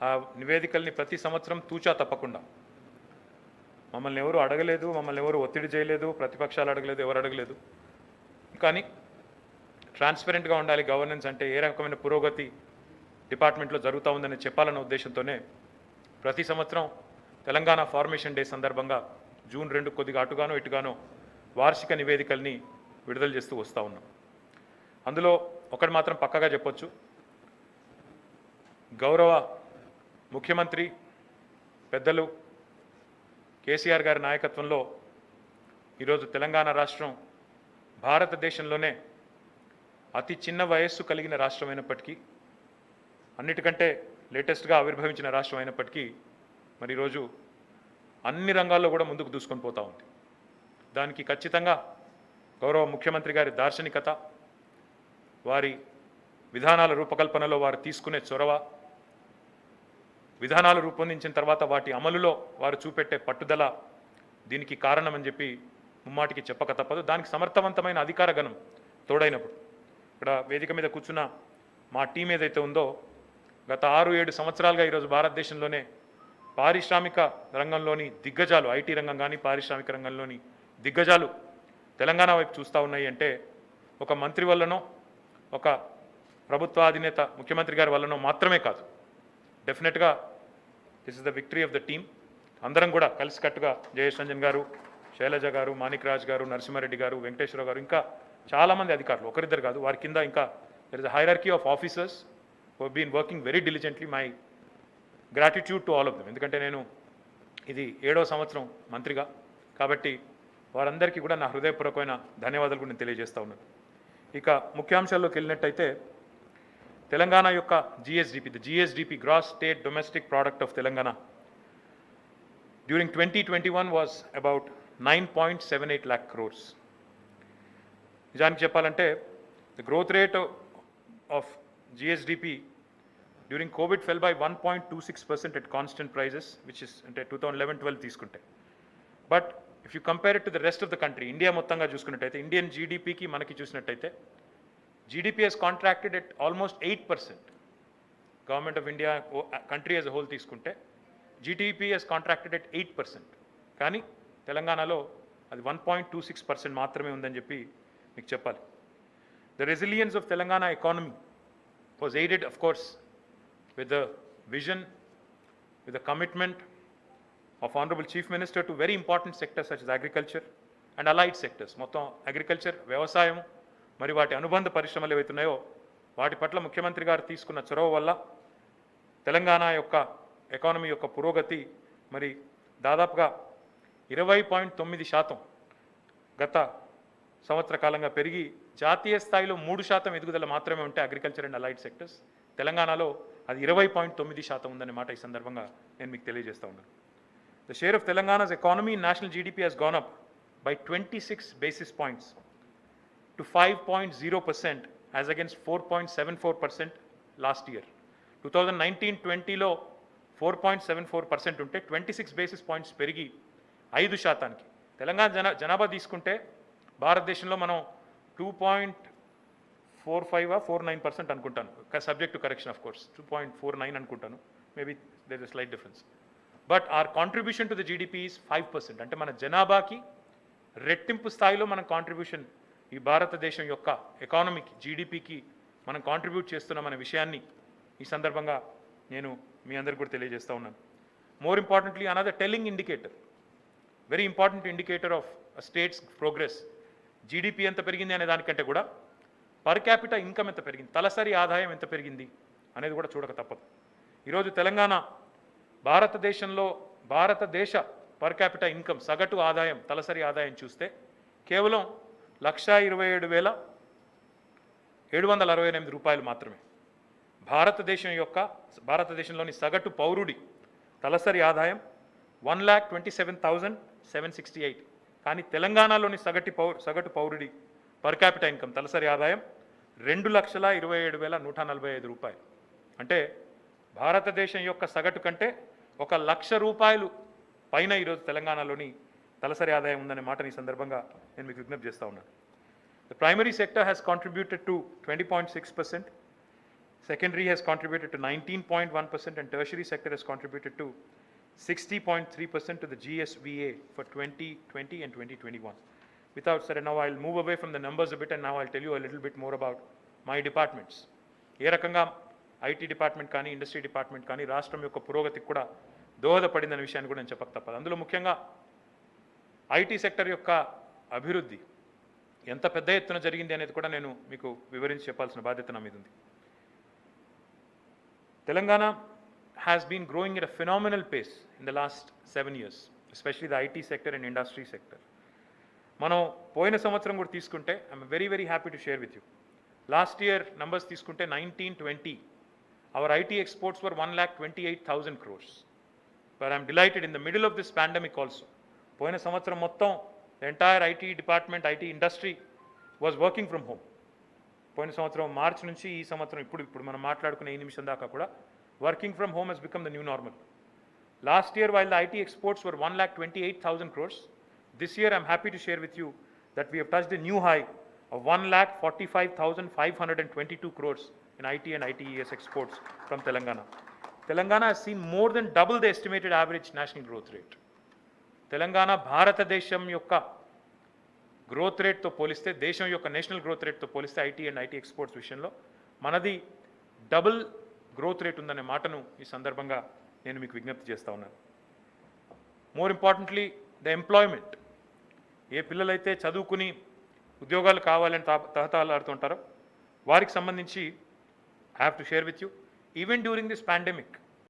ఆ నివేదికల్ని ప్రతి సంవత్సరం తూచా తప్పకుండా మమ్మల్ని ఎవరు అడగలేదు, మమ్మల్ని ఎవరు ఒత్తిడి చేయలేదు, ప్రతిపక్షాలు అడగలేదు, ఎవరు అడగలేదు. కానీ ట్రాన్స్పరెంట్గా ఉండాలి గవర్నెన్స్ అంటే, ఏ రకమైన పురోగతి డిపార్ట్మెంట్లో జరుగుతూ ఉందని చెప్పాలన్న ఉద్దేశంతోనే ప్రతి సంవత్సరం తెలంగాణ ఫార్మేషన్ డే సందర్భంగా జూన్ 2 కొద్దిగా అటుగానో ఇటుగానో వార్షిక నివేదికల్ని విడుదల చేస్తూ వస్తూ ఉన్నాం. అందులో ఒకటి మాత్రం పక్కగా చెప్పొచ్చు, గౌరవ ముఖ్యమంత్రి పెద్దలు కేసీఆర్ గారి నాయకత్వంలో ఈరోజు తెలంగాణ రాష్ట్రం భారతదేశంలోనే అతి చిన్న వయస్సు కలిగిన రాష్ట్రం అయినప్పటికీ, అన్నిటికంటే లేటెస్ట్గా ఆవిర్భవించిన రాష్ట్రం అయినప్పటికీ మరి ఈరోజు అన్ని రంగాల్లో కూడా ముందుకు దూసుకొని పోతూ ఉంది. దానికి ఖచ్చితంగా గౌరవ ముఖ్యమంత్రి గారి దార్శనికత, వారి విధానాల రూపకల్పనలో వారు తీసుకునే చొరవ, విధానాలు రూపొందించిన తర్వాత వాటి అమలులో వారు చూపెట్టే పట్టుదల దీనికి కారణమని చెప్పి ముమ్మాటికి చెప్పక తప్పదు. దానికి సమర్థవంతమైన అధికార గణం తోడైనప్పుడు, ఇక్కడ వేదిక మీద కూర్చున్న మా టీం ఏదైతే ఉందో గత 6-7 సంవత్సరాలుగా ఈరోజు భారతదేశంలోనే పారిశ్రామిక రంగంలోని దిగ్గజాలు, ఐటీ రంగం కానీ పారిశ్రామిక రంగంలోని దిగ్గజాలు తెలంగాణ వైపు చూస్తూ ఉన్నాయి అంటే ఒక మంత్రి వల్లనో ఒక ప్రభుత్వ అధినేత ముఖ్యమంత్రి గారి వల్లనో మాత్రమే కాదు. డెఫినెట్గా this is the victory of the team. అందరం కూడా కలిసికట్టుగా జయేష్ రంజన్ గారు, శైలజ గారు, మాణిక్ రాజ్ గారు, నరసింహారెడ్డి గారు, వెంకటేశ్వర గారు, ఇంకా చాలామంది అధికారులు, ఒకరిద్దరు కాదు, వారి కింద ఇంకా there is a hierarchy of officers who have been working very diligently. My gratitude to all of them. ఎందుకంటే నేను ఇది 7వ సంవత్సరం మంత్రిగా కాబట్టి వారందరికీ కూడా నా హృదయపూర్వకమైన ధన్యవాదాలు కూడా నేను తెలియజేస్తూ ఉన్నాను. ఇక ముఖ్యాంశాల్లోకి వెళ్ళినట్టయితే తెలంగాణ యొక్క GSDP, the GSDP gross state domestic product of Telangana during 2021 was about 9.78 lakh crores. నిజానికి చెప్పాలంటే the growth rate of GSDP during COVID fell by 1.26% at constant prices, which is అంటే 2011-12 తీసుకుంటే. But if you compare it to the rest of the country, India మొత్తంగా చూసుకున్నట్టయితే, Indian జీడిపికి మనకి చూసినట్టయితే GDP has contracted at almost 8%. Government of India country as a whole తీసుకుంటే GDP has contracted at 8%. కానీ తెలంగాణలో అది 1.26% మాత్రమే ఉందని చెప్పి మీకు చెప్పాలి. The resilience of Telangana economy was aided of course with the vision, with the commitment of Honorable Chief Minister to very important sectors such as agriculture and allied sectors. మొత్తం agriculture, వ్యవసాయం మరి వాటి అనుబంధ పరిశ్రమలు ఏవైతున్నాయో వాటి పట్ల ముఖ్యమంత్రి గారు తీసుకున్న చొరవ వల్ల తెలంగాణ యొక్క ఎకానమీ యొక్క పురోగతి మరి దాదాపుగా 20.9% గత సంవత్సర కాలంగా పెరిగి జాతీయ స్థాయిలో 3% ఎదుగుదల మాత్రమే ఉంటే అగ్రికల్చర్ అండ్ అలైడ్ సెక్టర్స్, తెలంగాణలో అది 20.9% ఉందనే మాట ఈ సందర్భంగా నేను మీకు తెలియజేస్తూ ఉన్నాను. The share of Telangana's economy in national GDP has gone up by 26 basis points to 5.0% as against 4.74% last year. 2019-20లో 4.74% ఉంటే 26 basis points పెరిగి 5%. తెలంగాణ జనాభా తీసుకుంటే భారతదేశంలో మనం 2.45-49% అనుకుంటాను, subject to correction of course 2.49 అనుకుంటాను, maybe there is slight difference. But our contribution to the GDP is 5%. అంటే మన జనాభాకి రెట్టింపు స్థాయిలో మన కాంట్రిబ్యూషన్ ఈ భారతదేశం యొక్క ఎకానమీకి, జీడిపికి మనం కాంట్రిబ్యూట్ చేస్తున్నామనే విషయాన్ని ఈ సందర్భంగా నేను మీ అందరికీ కూడా తెలియజేస్తూ ఉన్నాను. More importantly another telling indicator, very important indicator of states progress, GDP ఎంత పెరిగింది అనే దానికంటే కూడా పర్ క్యాపిటల్ ఇన్కమ్ ఎంత పెరిగింది, తలసరి ఆదాయం ఎంత పెరిగింది అనేది కూడా చూడక తప్పదు. ఈరోజు తెలంగాణ భారతదేశ పర్ క్యాపిటల్ ఇన్కమ్ సగటు ఆదాయం, తలసరి ఆదాయం చూస్తే కేవలం 1,27,768 రూపాయలు మాత్రమే. భారతదేశంలోని సగటు పౌరుడి తలసరి ఆదాయం 1,27,768. కానీ తెలంగాణలోని సగటు పౌరుడి పర్ క్యాపిటల్ ఇన్కమ్ తలసరి ఆదాయం 2,27,145 రూపాయలు. అంటే భారతదేశం యొక్క సగటు కంటే 1,00,000 రూపాయలు పైన ఈరోజు తెలంగాణలోని తలసరి ఆదాయం ఉందనే మాటని ఈ సందర్భంగా నేను మీకు విజ్ఞప్తి చేస్తూ ఉన్నాను. The primary sector has contributed to 20.6%. Secondary has contributed to 19.1% and tertiary sector has contributed to 60.3% to the GSVA for 2020 and 2021. Without said, now I'll move away from the numbers a bit and now I'll tell you a little bit more about my departments. ఏ రకంగా IT department కానీ industry department కానీ రాష్ట్రం యొక్క పురోగతికి కూడా దోహదపడిందనే విషయాన్ని కూడా నేను చెప్పక తప్పదు. అందులో ముఖ్యంగా ఐటీ సెక్టర్ యొక్క అభివృద్ధి ఎంత పెద్ద ఎత్తున జరిగింది అనేది కూడా నేను మీకు వివరించి చెప్పాల్సిన బాధ్యత నా మీద ఉంది. Telangana has been growing at a phenomenal pace in the last 7 years, especially the IT sector and industry sector. మనం పోయిన సంవత్సరం కూడా తీసుకుంటే I'm very happy to share with you. Last year numbers తీసుకుంటే 19-20 hour IT exports were 1,28,000 crores. But I'm delighted in the middle of this pandemic also. పోయిన సంవత్సరం మొత్తం the entire IT department, IT industry was working from home. పోయిన సంవత్సరం మార్చి నుంచి ఈ సంవత్సరం ఇప్పుడు మనం మాట్లాడుకునే ఈ నిమిషం దాకా కూడా working from home has become the new normal. Last year, while the IT exports were 1,28,000 crores, this year I'm happy to share with you that we have touched a new high of 1,45,522 crores in IT and ITES exports from Telangana. Telangana has seen more than double the estimated average national growth rate. Telangana భారతదేశం యొక్క growth రేట్తో పోలిస్తే, దేశం యొక్క national growth రేట్తో పోలిస్తే IT and IT exports విషయంలో మనది double growth rate ఉందనే మాటను ఈ సందర్భంగా నేను మీకు విజ్ఞప్తి చేస్తూ ఉన్నాను. More importantly the employment. ఏ పిల్లలైతే చదువుకుని ఉద్యోగాలు కావాలని తహతహలాడుతుంటారో వారికి సంబంధించి I have to share with you, even during this pandemic